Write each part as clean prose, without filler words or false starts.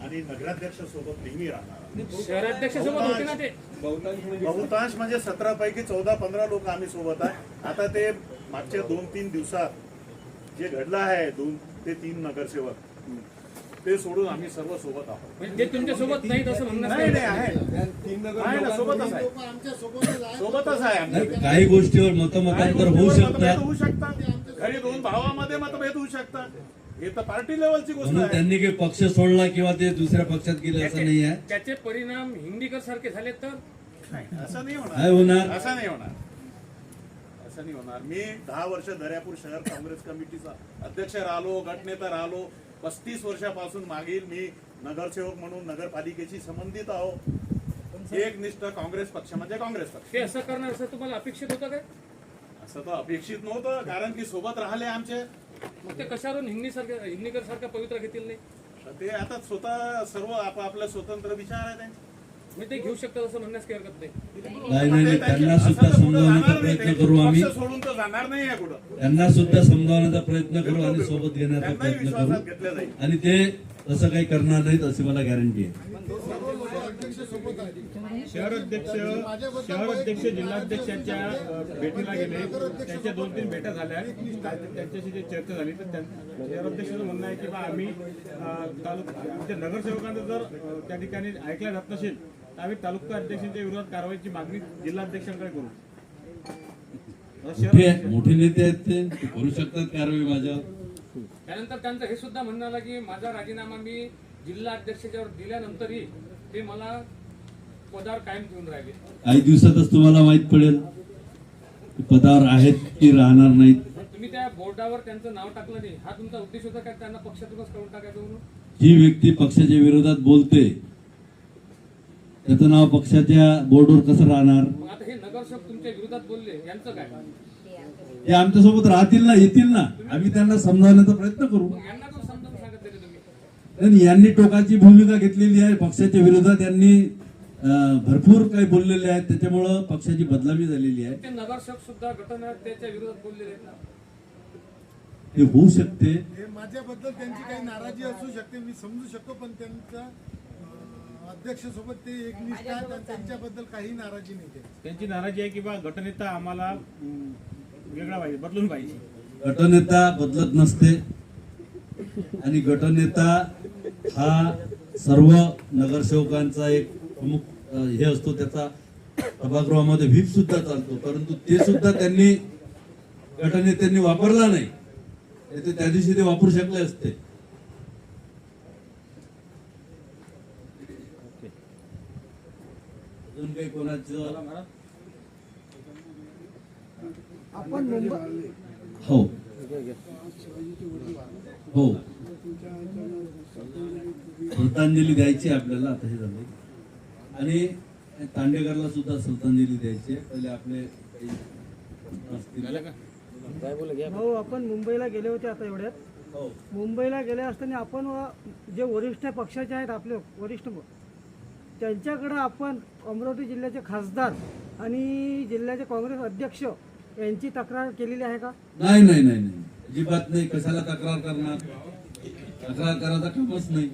आणि नगराध्यक्ष सोबत नेहमी राहणार. शहराध्यक्ष सोबत होते ना ते बहुतांश म्हणजे 17 पैकी 14-15 लोक आम्ही सोबत आहे. आता ते मागच्या 2-3 दिवसात जे घडलं आहे 2 ते 3 नगरसेवक ते सोडून आम्ही सर्व सोबत आहोत. म्हणजे ते तुमच्या सोबत नाहीत असं म्हणणं नाही नाही आहे ना, सोबतच आहे, सोबतच आहे आमच्या. काही गोष्टीवर मतमतांतर होऊ होऊ शकतात शकतात. घरी 2 भावामध्ये मतभेद होऊ शकतात. हे तर पार्टी लेवलची गोष्ट म्हणून आहे. त्यांनी काही पक्ष सोडला किंवा ते दुसऱ्या पक्षात गेले असं नाही आहे. त्याचे परिणाम हिंदीकर सारखे झाले तर नाही, असं नाही काय होणार. होणार? असं नाही होणार. असं नाही होणार. मी 10 वर्ष दर्यापूर शहर काँग्रेस कमिटीचा अध्यक्ष राहिलो, गटनेता राहिलो. 35 वर्षापासून मागील मी नगरसेवक म्हणून नगरपालिकेशी संबंधित आहो. एकनिष्ठ काँग्रेस पक्ष म्हणजे काँग्रेस पक्ष. ते असं करणार असं तुम्हाला अपेक्षित होतं काय? असं तर अपेक्षित नव्हतं, कारण की सोबत राहिले आमचे. मग ते कशावरून हिंदीकर सारखा पवित्र घेतील नाही? ते आता स्वतः सर्व आपापला स्वतंत्र विचार आहे त्यांचे. मी ते घेऊ शकतात असं म्हणण्यास काही हरकत नाही. नाही त्यांना सुद्धा समजावण्याचा प्रयत्न करू आम्ही. पक्ष सोडून तर जाणार नाही आहे कुठं. त्यांना सुद्धा समजावण्याचा प्रयत्न करू आणि सोबत घेण्याचा त्यांनाही प्रयत्न विश्वासात करू घेतलं जाईल. आणि ते तसं काही करणार नाहीत अशी मला गॅरंटी आहे. शहराध्यक्ष जिल्हाध्यक्षांच्या भेटीला गेले, त्यांच्या 2-3 भेटा झाल्या, त्यांच्याशी जे चर्चा झाली तर शहराध्यक्षाचं म्हणणं आहे की बा आम्ही आमच्या नगरसेवकांना जर त्या ठिकाणी ऐकल्या जात नसेल तर आम्ही तालुका अध्यक्षांच्या विरोधात कारवाईची मागणी जिल्हाध्यक्षांकडे करू. मोठे नेते आहेत ते करू शकतात कारवाई माझ्यावर. त्यानंतर त्यांचं हे सुद्धा म्हणणं आलं की माझा राजीनामा मी जिल्हा अध्यक्षाच्यावर दिल्यानंतरही ते मला पदावर कायम ठेवून राहिले. काही दिवसातच तुम्हाला माहित पडेल की पदावर आहेत की राहणार नाहीत. तुम्ही त्या बोर्डावर त्यांचं नाव टाकलं नाही, हा तुमचा उद्देश होता का त्यांना पक्षातूनच काढून टाकायचं म्हणून? जी व्यक्ती पक्षाच्या विरोधात बोलते त्याचं नाव पक्षाच्या बोर्डवर कसं राहणार? मग आता हे नगरसेवक तुमच्या विरोधात बोलले, यांचं काय? ते आमच्यासोबत राहतील ना, येतील ना, आम्ही त्यांना समजावण्याचा प्रयत्न करू. मग यांना पण समजावून सांगत तरी तुम्ही. आणि यांनी टोकाची भूमिका घेतलेली आहे पक्षाच्या विरोधात. यांनी भरपूर काही बोललेले आहेत, त्याच्यामुळं पक्षाची बदलामी झालेली आहे. ते नगरसेवक सुद्धा घटनाच्या विरोधात बोललेले आहेत ना. ते होऊ शकते. माझ्याबद्दल त्यांची काही नाराजी असू शकते, मी समजू शकतो, पण त्यांच्या अध्यक्षसोबत ते एकनिष्ठ आहेत आणि त्यांच्याबद्दल काही नाराजी नाही. त्यांची नाराजी आहे की बा गटनेता आम्हाला वेगळा पाहिजे, बदलून पाहिजे. गटनेता बदलत नसते आणि गटनेता हा सर्व नगरसेवकांचा एक प्रमुख हे असतो. त्याचा सभागृहामध्ये व्हीप सुद्धा चालतो, परंतु ते सुद्धा त्यांनी गटनेत्यांनी वापरला नाही. त्या दिवशी ते वापरू शकले असते. अजून काही कोणाचं? आपण हो हो श्रद्धांजली द्यायची आपल्याला. आता हे झाले आणि तांडेकरला सुद्धा श्रद्धांजली द्यायची. पहिले आपले भाऊ आपण मुंबईला गेले होते आता एवढ्यात. हो मुंबईला गेले असताना आपण जे वरिष्ठ पक्षाचे आहेत आपले वरिष्ठ त्यांच्याकडे आपण अमरावती जिल्ह्याचे खासदार आणि जिल्ह्याचे काँग्रेस अध्यक्ष यांची तक्रार केलेली आहे का? नाही नाही नाही नाही, अजिबात नाही. कशाला तक्रार करणार? तक्रार करायचा कामच नाही.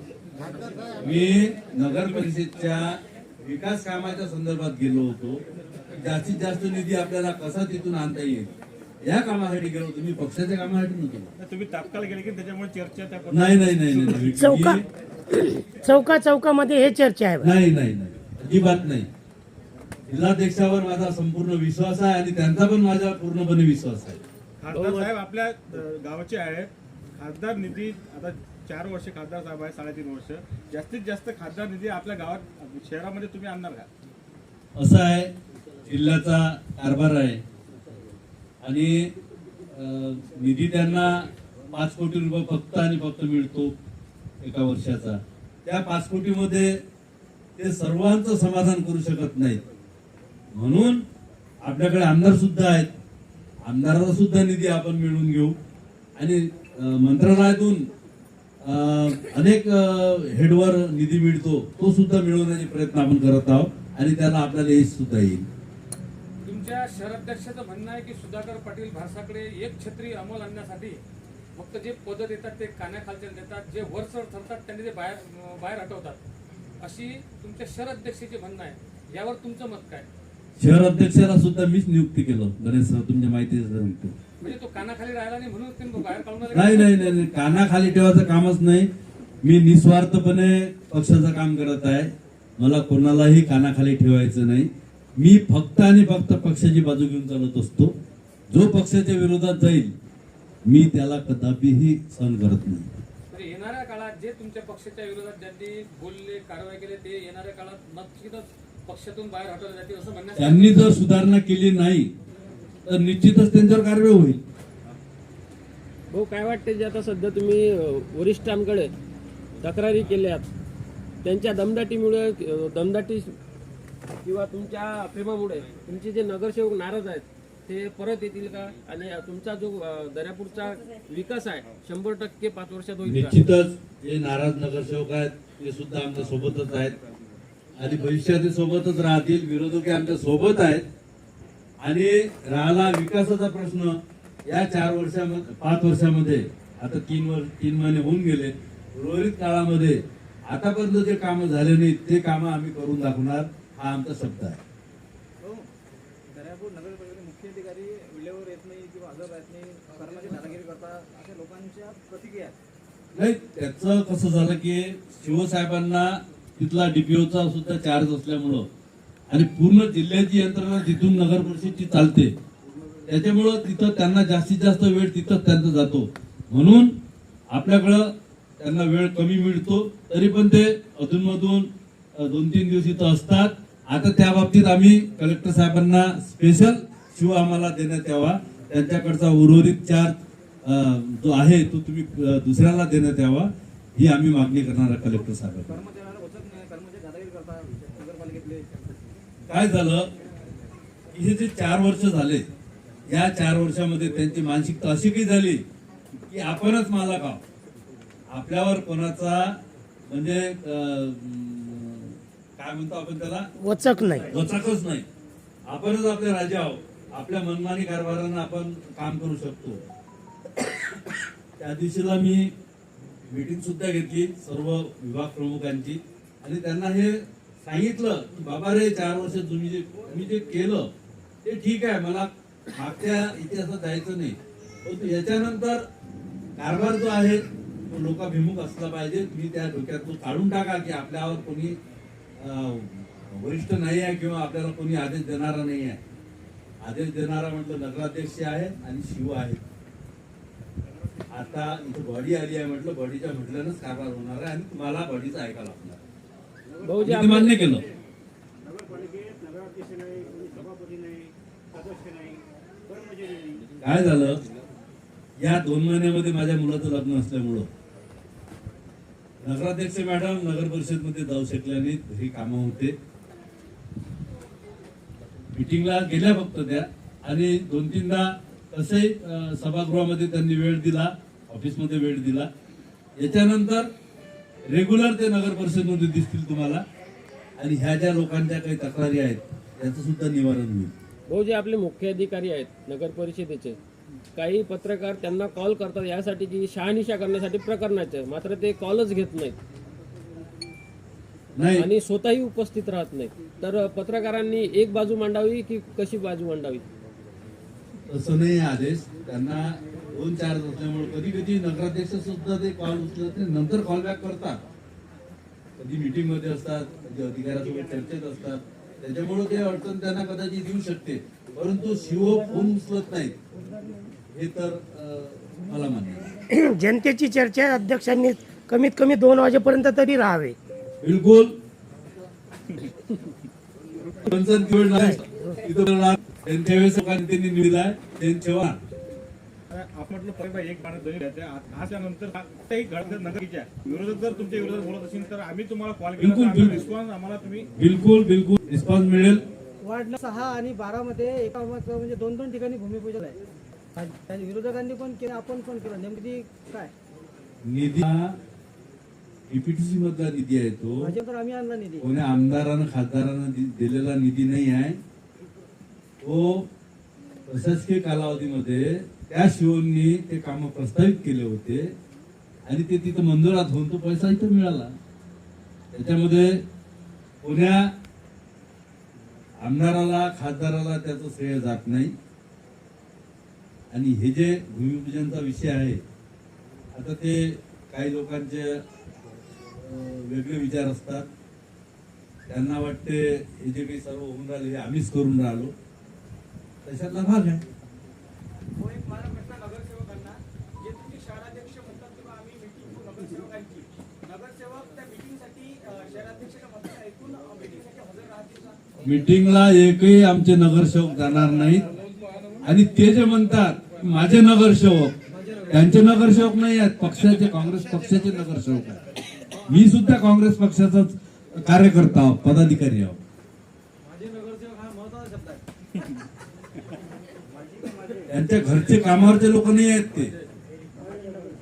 मी नगर परिषदच्या विकास कामाच्या संदर्भात गेलो होतो. जास्तीत जास्त निधी आपल्याला कसा तिथून आणता येईल या कामासाठी गेलो होतो. मी पक्षाच्या कामासाठी नव्हतो. तुम्ही तात्काळ गेले की त्याच्यामुळे चर्चा नाही नाही नाही नाही चौकामध्ये हे चर्चा आहे. नाही नाही नाही, अजिबात नाही. जिल्हाध्यक्षावर माझा संपूर्ण विश्वास आहे आणि त्यांचा पण माझ्यावर पूर्णपणे विश्वास आहे. खासदार साहेब आपल्या गावाचे आहेत. खासदार निधी आता 4 वर्ष खासदार साहेब आहे, 3.5 वर्ष. जास्तीत जास्त खासदार निधी आपल्या गावात शहरामध्ये तुम्ही आणणार का? असं आहे, जिल्ह्याचा कारभार आहे आणि निधी त्यांना 5 कोटी रुपये फक्त आणि फक्त मिळतो एका वर्षाचा. त्या 5 कोटीमध्ये ते सर्वांचं समाधान करू शकत नाहीत. म्हणून आपल्याकडे आमदार सुद्धा आहेत. आमदाराचा सुद्धा निधी आपण मिळवून घेऊ आणि मंत्रालयातून अनेक हेडवर निधी मिळतो, तो सुद्धा मिळवण्याचे प्रयत्न आपण करत आहोत आणि त्याला आपल्याला यश सुद्धा येईल. तुमच्या शहराध्यक्षाचं म्हणणं आहे की सुधाकर पाटील भारसाकडे एक छत्री अंमल आणण्यासाठी फक्त जे पद देतात ते कानाखालचे देतात, जे वरचढ ठरतात त्यांनी ते बाहेर हटवतात, अशी तुमच्या शहर अध्यक्षाचे म्हणणं आहे. यावर तुमचं मत काय? शहर अध्यक्षाला सुद्धा मीच नियुक्ती केलं गणेश सर, तुमच्या माहिती सांगतो. म्हणजे तो कानाखाली राहिला नाही म्हणून ते बाहेर काढून आले? नाही नाही नाही नाही, कानाखाली ठेवायचं कामच नाही. मी निस्वार्थपणे पक्षाचं काम करत आहे. मला कोणालाही कानाखाली ठेवायचं नाही. मी फक्त आणि फक्त पक्षाची बाजू घेऊन चालत असतो. जो पक्षाच्या विरोधात जाईल मी त्याला कदापिही सहन करत नाही. म्हणजे येणाऱ्या काळात जे तुमच्या पक्षाच्या विरोधात ज्यांनी बोलले, कारवाई केली, ते येणाऱ्या काळात नक्कीच पक्षातून बाहेर हटवले जातील असं म्हणण्यात त्यांनी जर सुधारणा केली नाही तर निश्चितच त्यांच्यावर कारवाई होईल. भाऊ काय वाटते जे आता सध्या तुम्ही वरिष्ठांकडे तक्रारी केल्यात, त्यांच्या दमदाटीमुळे दमदाटी किंवा तुमच्या प्रेमामुळे तुमचे जे नगरसेवक नाराज आहेत ते परत येतील का? आणि तुमचा जो दर्यापूरचा विकास आहे 100% 5 वर्षात होईल का? निश्चितच जे नाराज नगरसेवक आहेत ते सुद्धा आमच्या सोबतच आहेत आणि भविष्यात सोबतच राहतील. विरोधक आमच्या सोबत आहेत. आणि राहिला विकासाचा प्रश्न, या 5 वर्षामध्ये आता 3 महिने होऊन गेले. उर्वरित काळामध्ये आतापर्यंत जे कामं झाले नाहीत ते कामं आम्ही करून दाखवणार, हा आमचा शब्द आहे. दर्यापूर नगर परिषदेचे मुख्य अधिकारी वेळेवर येत नाही किंवा हजर राहत नाही, कर्माची दादागिरी करतात, अशा लोकांच्या प्रतिक्रिया आहेत. नाही, त्याचं कसं झालं की शिवसाहेबांना तिथला डीपीओचा सुद्धा चार्ज असल्यामुळं आणि पूर्ण जिल्ह्याची यंत्रणा तिथून नगर परिषदची चालते, त्याच्यामुळं तिथं त्यांना जास्तीत जास्त वेळ तिथंच त्यांचा जातो. म्हणून आपल्याकडं त्यांना वेळ कमी मिळतो. तरी पण ते अधूनमधून 2-3 दिवस इथं असतात. आता त्या बाबतीत आम्ही कलेक्टर साहेबांना स्पेशल शिव आम्हाला देण्यात यावा. त्यांच्याकडचा उर्वरित चार्ज जो आहे तो तुम्ही दुसऱ्याला देण्यात यावा, ही आम्ही मागणी करणार आहे कलेक्टर साहेबांना. कर्मचाऱ्याला वचत नाही, कर्मचारी दादागिरी करतात नगरपालिकेतले. काय झालं की हे जे 4 वर्ष झाले, या 4 वर्षामध्ये त्यांची मानसिकता अशी काही झाली की आपणच मालक आहोत. आपल्यावर कोणाचा म्हणजे काय म्हणतो आपण त्याला, वचक नाही. वचकच नाही. आपणच आपले राजा आहोत. आपल्या मनमानी कारभारानं आपण काम करू शकतो. त्या दिवशीला मी मीटिंग सुद्धा घेतली सर्व विभाग प्रमुखांची आणि त्यांना हे सांगितलं की बाबा रे, 4 वर्ष तुम्ही जे केलं ते ठीक आहे, मला मागच्या इतिहासात जायचं नाही, परंतु याच्यानंतर कारभार जो आहे तो लोकाभिमुख असला पाहिजे. तुम्ही त्या डोक्यातून काढून टाका की आपल्यावर कोणी वरिष्ठ नाही आहे किंवा आपल्याला कोणी आदेश देणारा नाही आहे. आदेश देणारा म्हटलं नगराध्यक्ष आहे आणि शिव आहे. आता इथं बॉडी आली आहे म्हटलं, बॉडीच्या म्हटल्यानंच कारभार होणार आहे आणि तुम्हाला बॉडीचं ऐकायला लागणार. भाऊ जे मी ते मान्य केलं. नगरपालिकेत नगराध्यक्ष नाही, सभापती नाही, सदस्य नाही, कर्मचारी नाही. काय झालं, या 2 महिन्यामध्ये माझ्या मुलाचं लग्न असल्यामुळं नगराध्यक्ष मॅडम नगर परिषदमध्ये जाऊ शकल्या नाहीत. घरी कामं होते. मीटिंगला गेल्या फक्त त्या आणि 2-3दा तसंही सभागृहामध्ये त्यांनी वेळ दिला, ऑफिसमध्ये वेळ दिला. याच्यानंतर रेग्युलर ते नगर परिषदमध्ये दिसतील तुम्हाला आणि ह्या ज्या लोकांच्या काही तक्रारी आहेत त्याचं सुद्धा निवारण होईल. भाऊ जे आपले मुख्य अधिकारी आहेत नगर परिषदेचे, काही पत्रकार त्यांना कॉल करतात यासाठी की शहानिशा करण्यासाठी प्रकरणाचे, मात्र ते कॉलच घेत नाहीत नाही, आणि स्वतःही उपस्थित राहत नाहीत. तर पत्रकारांनी एक बाजू मांडावी की कशी बाजू मांडावी? तसं नाही आदेश. त्यांना 2 चार्ज असल्यामुळे कधी कधी नगराध्यक्ष सुद्धा ते कॉल उचलत नाही, नंतर कॉल बॅक करतात. कधी मीटिंग मध्ये असतात, कधी अधिकाऱ्यासोबत चर्चेत असतात, त्याच्यामुळे ते अडचण त्यांना कदाचित येऊ शकते. परंतु शिव फोन उचलत नाहीत हे तर मला मान्य आहे. जनतेची चर्चा अध्यक्षांनी कमीत कमी 2 वाजेपर्यंत तरी राहावे. बिलकुल. त्यांच्या वेळेस त्यांनी निवडलाय त्यांच्या आपण म्हटलं पहिला एक पाण्यात दोन्ही द्यायचे. आजच्यानंतर काही घडतं नगरीच्या विरोधात जर तुमच्या विरोधात बोलत असेल तर आम्ही तुम्हाला कॉल केला, बिलकुल. रिस्पॉन्स आम्हाला तुम्ही बिलकुल रिस्पॉन्स मिळेल. वार्ड 6 आणि 12 मध्ये एका म्हणजे 2-2 ठिकाणी भूमिपूजन आहे. आणि विरोधकांनी पण केलं, आपण पण केलं. नेमकी काय निधी हा पीपीटीसी मधला निधी आहे. तो भाजपवर आम्ही आणला निधी. कोण्या आमदारानं खासदारानं दिलेला निधी नाही आहे. तो प्रशासकीय कालावधीमध्ये त्या शिवोंनी ते कामं प्रस्तावित केले होते आणि ते तिथं मंजुरात होऊन तो पैसा इथं मिळाला. त्याच्यामध्ये कोण्या आमदाराला खासदाराला त्याचं श्रेय जात नाही. आणि हे जे भूमिपूजनचा विषय आहे, आता ते काही लोकांचे वेगळे विचार असतात. त्यांना वाटते हे जे काही सर्व होऊन राहिले हे आम्हीच करून राहिलो, त्याच्यातला भाग आहे. तो एक मला प्रश्न नगरसेवकांना, जे तुम्ही शहराध्यक्ष म्हणतात किंवा आम्ही मीटिंग घेऊ नगरसेवकांची, नगरसेवक त्या मीटिंगसाठी शहराध्यक्षाच्या मताने ऐकून मीटिंगसाठी हजर राहतील का? मीटिंगला एकही आमचे नगरसेवक जाणार नाहीत. आणि ते जे म्हणतात माझे नगरसेवक, त्यांचे नगरसेवक नाही आहेत, पक्षाचे, काँग्रेस पक्षाचे नगरसेवक आहेत. मी सुद्धा काँग्रेस पक्षाचाच कार्यकर्ता आहोत, पदाधिकारी आहोत. माझे नगरसेवक हा महत्वाचा शब्द आहे. त्यांच्या घरचे कामावरचे लोक नाही आहेत, ते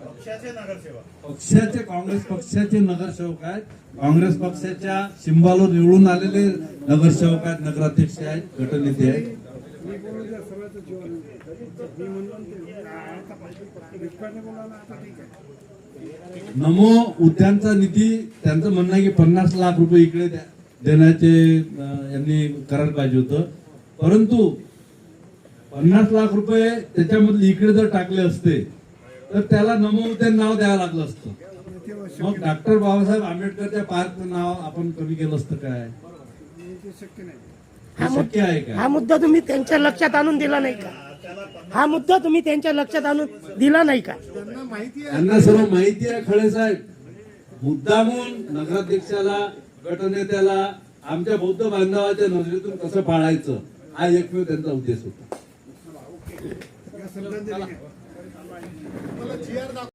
पक्षाचे नगरसेवक, पक्षाचे, काँग्रेस पक्षाचे नगरसेवक आहेत. काँग्रेस पक्षाच्या सिंबावर निवडून आलेले नगरसेवक आहेत, नगराध्यक्ष आहेत, गटनेते आहेत. नमो उद्यानचा निधी, त्यांचं म्हणणं आहे की 50 लाख रुपये इकडे देण्याचे यांनी करायला पाहिजे होतं. परंतु 50 लाख रुपये त्याच्यामधले इकडे जर टाकले असते तर त्याला नमो उद्यान नाव द्यावं लागलं असतं. मग डॉक्टर बाबासाहेब आंबेडकरच्या पार्कचं नाव आपण कमी केलं असतं काय? शक्य आहे का? हा मुद्दा तुम्ही त्यांच्या लक्षात आणून दिला नाही का? हा मुद्दा तुम्ही त्यांच्या लक्षात आणून दिला नाही का? त्यांना माहिती आहे. त्यांना सर्व माहिती आहे खळे साहेब. मुद्दामून नगराध्यक्षाला, गटनेत्याला आमच्या बौद्ध बांधवाच्या नजरेतून कसं पाळायचं हा एकमेव त्यांचा उद्देश होता. मला GR दाखव.